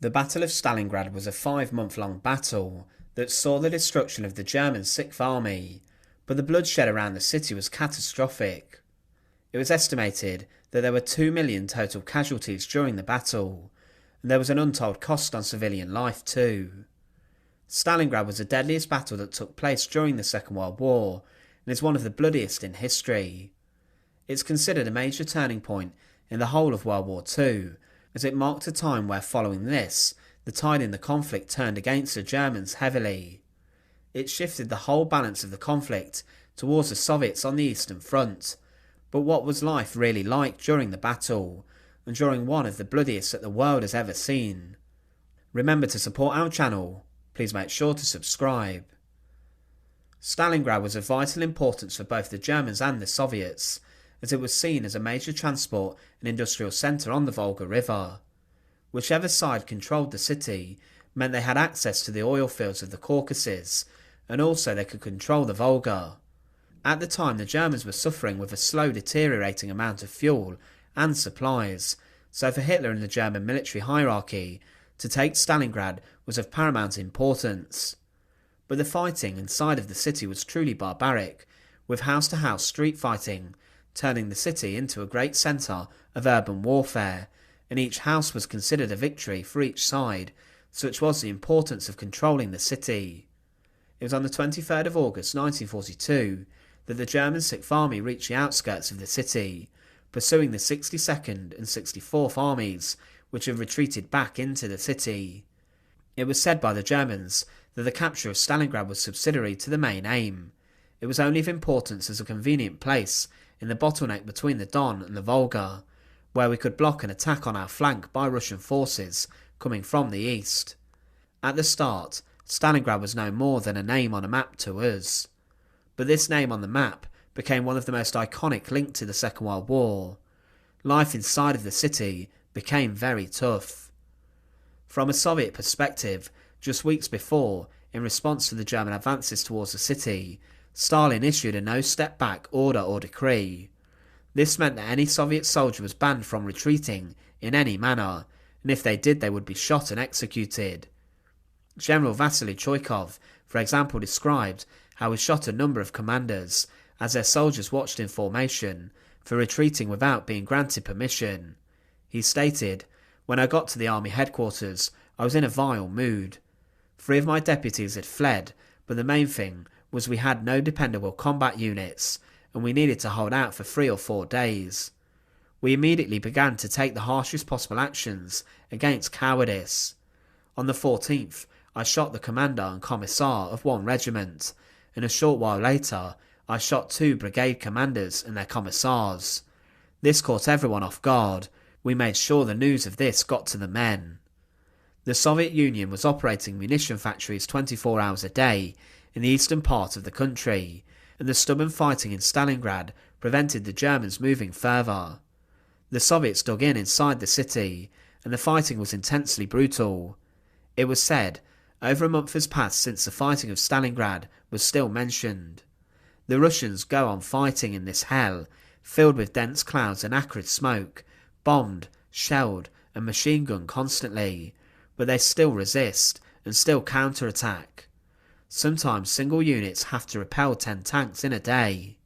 The Battle of Stalingrad was a 5-month-long battle that saw the destruction of the German Sixth Army, but the bloodshed around the city was catastrophic. It was estimated that there were 2 million total casualties during the battle, and there was an untold cost on civilian life too. Stalingrad was the deadliest battle that took place during the Second World War, and is one of the bloodiest in history. It's considered a major turning point in the whole of World War II, as it marked a time where, following this, the tide in the conflict turned against the Germans heavily. It shifted the whole balance of the conflict towards the Soviets on the Eastern Front. But what was life really like during the battle, and during one of the bloodiest that the world has ever seen? Remember to support our channel. Please make sure to subscribe. Stalingrad was of vital importance for both the Germans and the Soviets, as it was seen as a major transport and industrial centre on the Volga River. Whichever side controlled the city meant they had access to the oil fields of the Caucasus, and also they could control the Volga. At the time, the Germans were suffering with a slow deteriorating amount of fuel and supplies, so for Hitler and the German military hierarchy, to take Stalingrad was of paramount importance. But the fighting inside of the city was truly barbaric, with house-to-house street fighting, turning the city into a great centre of urban warfare, and each house was considered a victory for each side, such was the importance of controlling the city. It was on the 23rd of August 1942 that the German Sixth Army reached the outskirts of the city, pursuing the 62nd and 64th Armies, which had retreated back into the city. It was said by the Germans that the capture of Stalingrad was subsidiary to the main aim. It was only of importance as a convenient place in the bottleneck between the Don and the Volga, where we could block an attack on our flank by Russian forces coming from the east. At the start, Stalingrad was no more than a name on a map to us. But this name on the map became one of the most iconic linked to the Second World War. Life inside of the city became very tough. From a Soviet perspective, just weeks before, in response to the German advances towards the city, Stalin issued a no-step-back order or decree. This meant that any Soviet soldier was banned from retreating in any manner, and if they did they would be shot and executed. General Vasily Choykov, for example, described how he shot a number of commanders as their soldiers watched in formation for retreating without being granted permission. He stated, "When I got to the army headquarters, I was in a vile mood. 3 of my deputies had fled, but the main thing was we had no dependable combat units, and we needed to hold out for 3 or 4 days. We immediately began to take the harshest possible actions against cowardice. On the 14th, I shot the commander and commissar of 1 regiment, and a short while later, I shot 2 brigade commanders and their commissars. This caught everyone off guard. We made sure the news of this got to the men." The Soviet Union was operating munition factories 24 hours a day in the eastern part of the country, and the stubborn fighting in Stalingrad prevented the Germans moving further. The Soviets dug in inside the city, and the fighting was intensely brutal. It was said, over a month has passed since the fighting of Stalingrad was still mentioned. The Russians go on fighting in this hell, filled with dense clouds and acrid smoke, bombed, shelled, and machine-gunned constantly, but they still resist and still counter-attack. Sometimes single units have to repel 10 tanks in a day.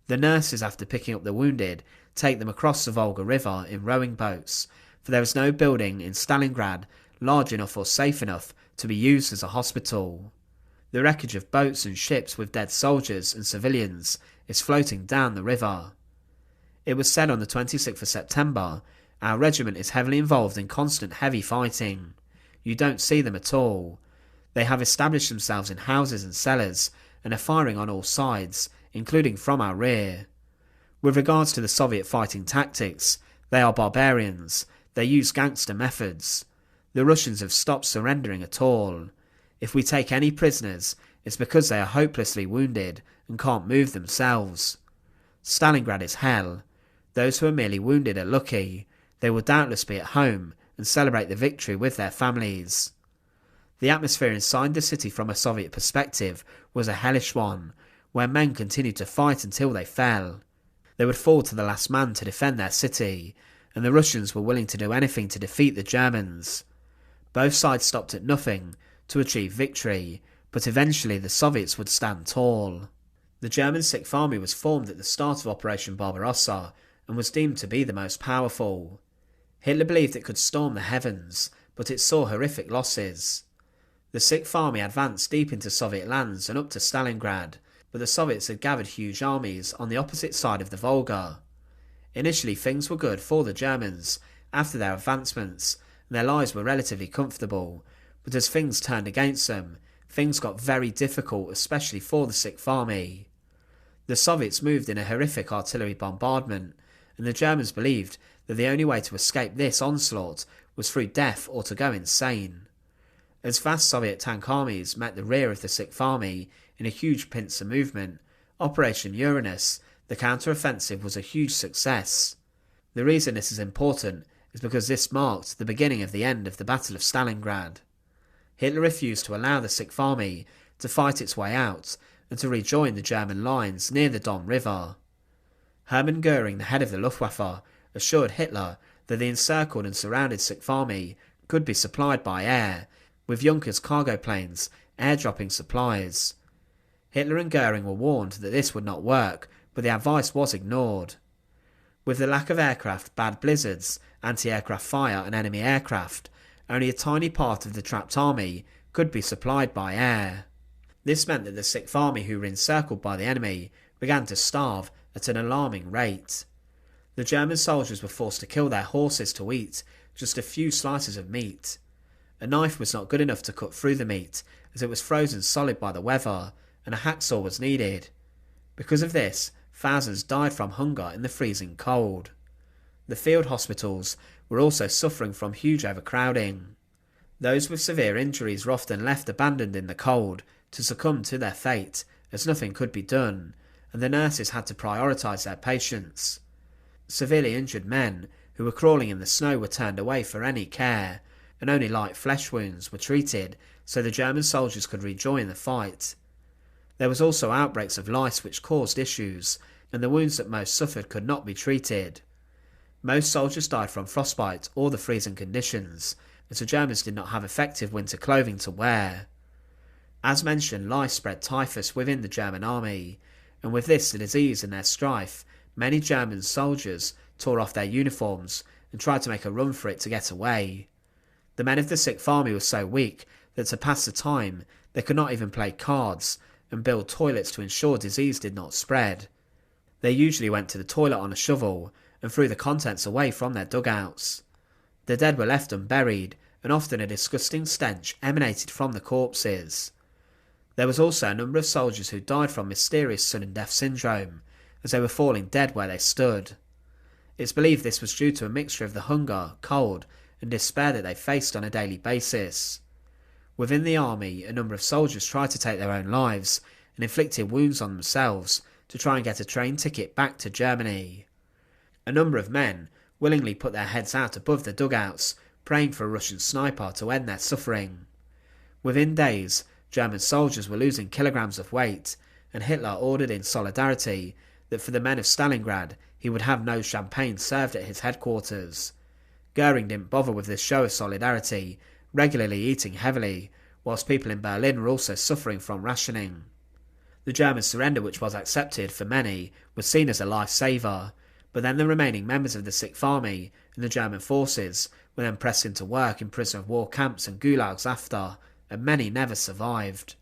The nurses, after picking up the wounded, take them across the Volga River in rowing boats, for there is no building in Stalingrad large enough or safe enough to be used as a hospital. The wreckage of boats and ships with dead soldiers and civilians is floating down the river. It was said on the 26th of September, "Our regiment is heavily involved in constant heavy fighting. You don't see them at all. They have established themselves in houses and cellars and are firing on all sides, including from our rear." With regards to the Soviet fighting tactics, they are barbarians. They use gangster methods. The Russians have stopped surrendering at all. If we take any prisoners, it's because they are hopelessly wounded and can't move themselves. Stalingrad is hell. Those who are merely wounded are lucky. They will doubtless be at home and celebrate the victory with their families. The atmosphere inside the city from a Soviet perspective was a hellish one, where men continued to fight until they fell. They would fall to the last man to defend their city, and the Russians were willing to do anything to defeat the Germans. Both sides stopped at nothing to achieve victory, but eventually the Soviets would stand tall. The German 6th Army was formed at the start of Operation Barbarossa and was deemed to be the most powerful. Hitler believed it could storm the heavens, but it saw horrific losses. The 6th Army advanced deep into Soviet lands and up to Stalingrad, but the Soviets had gathered huge armies on the opposite side of the Volga. Initially things were good for the Germans after their advancements, and their lives were relatively comfortable, but as things turned against them, things got very difficult, especially for the 6th Army. The Soviets moved in a horrific artillery bombardment, and the Germans believed that the only way to escape this onslaught was through death or to go insane. As vast Soviet tank armies met the rear of the 6th Army in a huge pincer movement, Operation Uranus, the counter-offensive, was a huge success. The reason this is important is because this marked the beginning of the end of the Battle of Stalingrad. Hitler refused to allow the 6th Army to fight its way out and to rejoin the German lines near the Don River. Hermann Göring, the head of the Luftwaffe, assured Hitler that the encircled and surrounded 6th Army could be supplied by air, with Juncker's cargo planes airdropping supplies. Hitler and Göring were warned that this would not work, but the advice was ignored. With the lack of aircraft, bad blizzards, anti-aircraft fire and enemy aircraft, only a tiny part of the trapped army could be supplied by air. This meant that the 6th Army, who were encircled by the enemy, began to starve at an alarming rate. The German soldiers were forced to kill their horses to eat just a few slices of meat. A knife was not good enough to cut through the meat, as it was frozen solid by the weather, and a hacksaw was needed. Because of this, thousands died from hunger in the freezing cold. The field hospitals were also suffering from huge overcrowding. Those with severe injuries were often left abandoned in the cold to succumb to their fate, as nothing could be done, and the nurses had to prioritise their patients. Severely injured men who were crawling in the snow were turned away for any care, and only light flesh wounds were treated so the German soldiers could rejoin the fight. There was also outbreaks of lice which caused issues, and the wounds that most suffered could not be treated. Most soldiers died from frostbite or the freezing conditions, as the Germans did not have effective winter clothing to wear. As mentioned, lice spread typhus within the German army, and with this the disease and their strife, many German soldiers tore off their uniforms and tried to make a run for it to get away. The men of the 6th Army were so weak that to pass the time they could not even play cards and build toilets to ensure disease did not spread. They usually went to the toilet on a shovel and threw the contents away from their dugouts. The dead were left unburied, and often a disgusting stench emanated from the corpses. There was also a number of soldiers who died from mysterious sudden death syndrome, as they were falling dead where they stood. It's believed this was due to a mixture of the hunger, cold, and despair that they faced on a daily basis. Within the army, a number of soldiers tried to take their own lives and inflicted wounds on themselves to try and get a train ticket back to Germany. A number of men willingly put their heads out above the dugouts, praying for a Russian sniper to end their suffering. Within days, German soldiers were losing kilograms of weight, and Hitler ordered in solidarity that for the men of Stalingrad he would have no champagne served at his headquarters. Göring didn't bother with this show of solidarity, regularly eating heavily, whilst people in Berlin were also suffering from rationing. The German surrender, which was accepted for many, was seen as a life-saver, but then the remaining members of the 6th Army and the German forces were then pressed into work in prisoner of war camps and gulags after, and many never survived.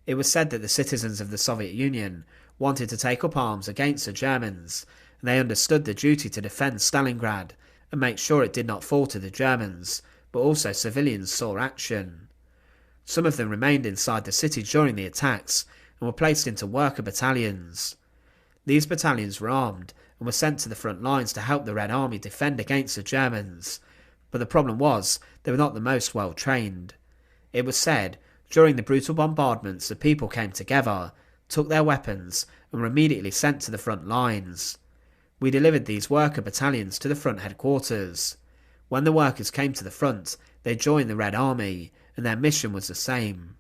It was said that the citizens of the Soviet Union wanted to take up arms against the Germans, and they understood the duty to defend Stalingrad and make sure it did not fall to the Germans, but also civilians saw action. Some of them remained inside the city during the attacks and were placed into worker battalions. These battalions were armed and were sent to the front lines to help the Red Army defend against the Germans, but the problem was they were not the most well trained. It was said, during the brutal bombardments the people came together, took their weapons and were immediately sent to the front lines. We delivered these worker battalions to the front headquarters. When the workers came to the front, they joined the Red Army, and their mission was the same.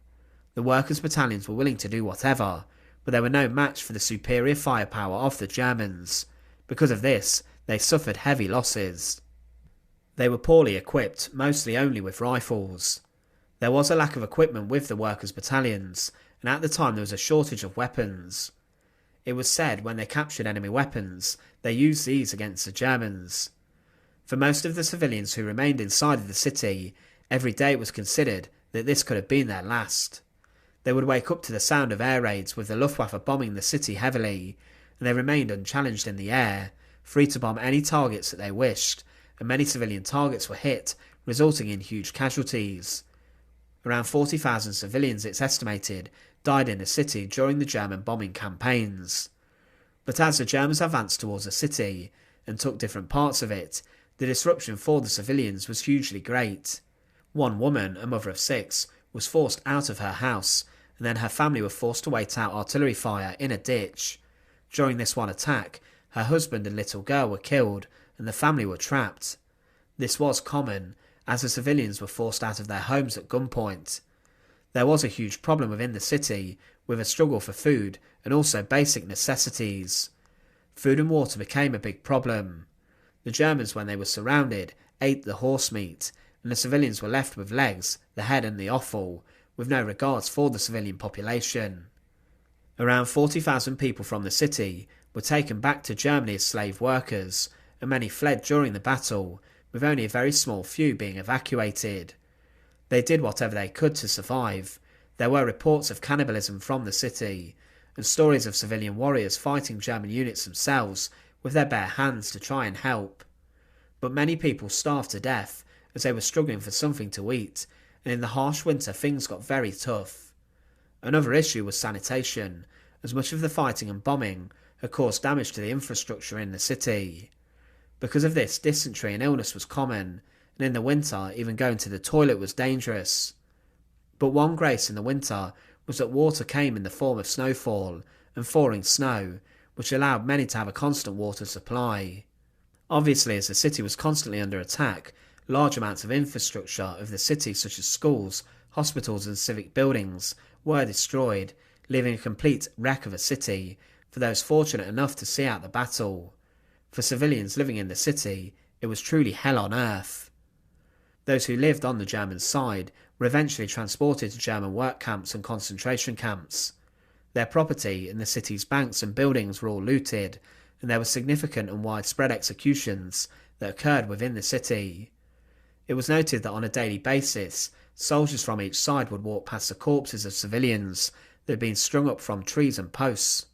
The workers' battalions were willing to do whatever, but they were no match for the superior firepower of the Germans. Because of this, they suffered heavy losses. They were poorly equipped, mostly only with rifles. There was a lack of equipment with the workers' battalions, and at the time there was a shortage of weapons. It was said when they captured enemy weapons, they used these against the Germans. For most of the civilians who remained inside of the city, every day was considered that this could have been their last. They would wake up to the sound of air raids with the Luftwaffe bombing the city heavily, and they remained unchallenged in the air, free to bomb any targets that they wished, and many civilian targets were hit, resulting in huge casualties. Around 40,000 civilians, it's estimated, died in the city during the German bombing campaigns. But as the Germans advanced towards the city and took different parts of it, the disruption for the civilians was hugely great. One woman, a mother of 6, was forced out of her house, and then her family were forced to wait out artillery fire in a ditch. During this one attack, her husband and little girl were killed, and the family were trapped. This was common, as the civilians were forced out of their homes at gunpoint. There was a huge problem within the city, with a struggle for food and also basic necessities. Food and water became a big problem. The Germans, when they were surrounded, ate the horse meat, and the civilians were left with legs, the head and the offal, with no regards for the civilian population. Around 40,000 people from the city were taken back to Germany as slave workers, and many fled during the battle, with only a very small few being evacuated. They did whatever they could to survive. There were reports of cannibalism from the city, and stories of civilian warriors fighting German units themselves with their bare hands to try and help. But many people starved to death as they were struggling for something to eat, and in the harsh winter things got very tough. Another issue was sanitation, as much of the fighting and bombing had caused damage to the infrastructure in the city. Because of this, dysentery and illness was common, and in the winter even going to the toilet was dangerous. But one grace in the winter was that water came in the form of snowfall and falling snow, which allowed many to have a constant water supply. Obviously, as the city was constantly under attack, large amounts of infrastructure of the city, such as schools, hospitals and civic buildings, were destroyed, leaving a complete wreck of a city for those fortunate enough to see out the battle. For civilians living in the city, it was truly hell on earth. Those who lived on the German side were eventually transported to German work camps and concentration camps. Their property and the city's banks and buildings were all looted, and there were significant and widespread executions that occurred within the city. It was noted that on a daily basis, soldiers from each side would walk past the corpses of civilians that had been strung up from trees and posts.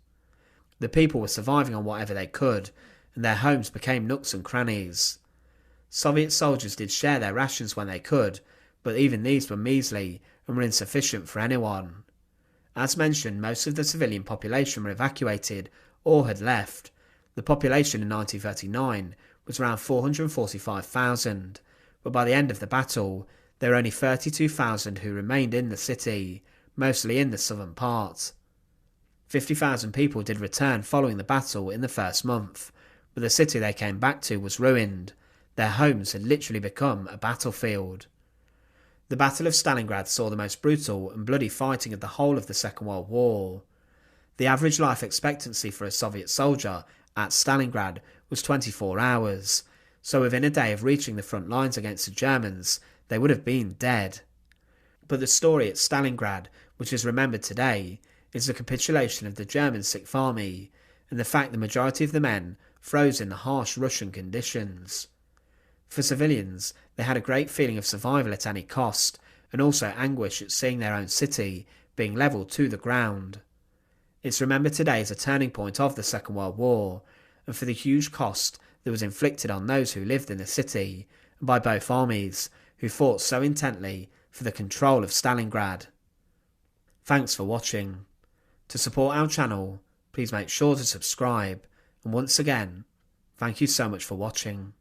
The people were surviving on whatever they could, and their homes became nooks and crannies. Soviet soldiers did share their rations when they could, but even these were measly and were insufficient for anyone. As mentioned, most of the civilian population were evacuated or had left. The population in 1939 was around 445,000, but by the end of the battle, there were only 32,000 who remained in the city, mostly in the southern part. 50,000 people did return following the battle in the first month, but the city they came back to was ruined. Their homes had literally become a battlefield. The Battle of Stalingrad saw the most brutal and bloody fighting of the whole of the Second World War. The average life expectancy for a Soviet soldier at Stalingrad was 24 hours, so within a day of reaching the front lines against the Germans, they would have been dead. But the story at Stalingrad, which is remembered today, is the capitulation of the German Sixth Army, and the fact the majority of the men froze in the harsh Russian conditions. For civilians, they had a great feeling of survival at any cost, and also anguish at seeing their own city being levelled to the ground. It's remembered today as a turning point of the Second World War, and for the huge cost that was inflicted on those who lived in the city, and by both armies, who fought so intently for the control of Stalingrad. Thanks for watching. To support our channel, please make sure to subscribe, and once again, thank you so much for watching.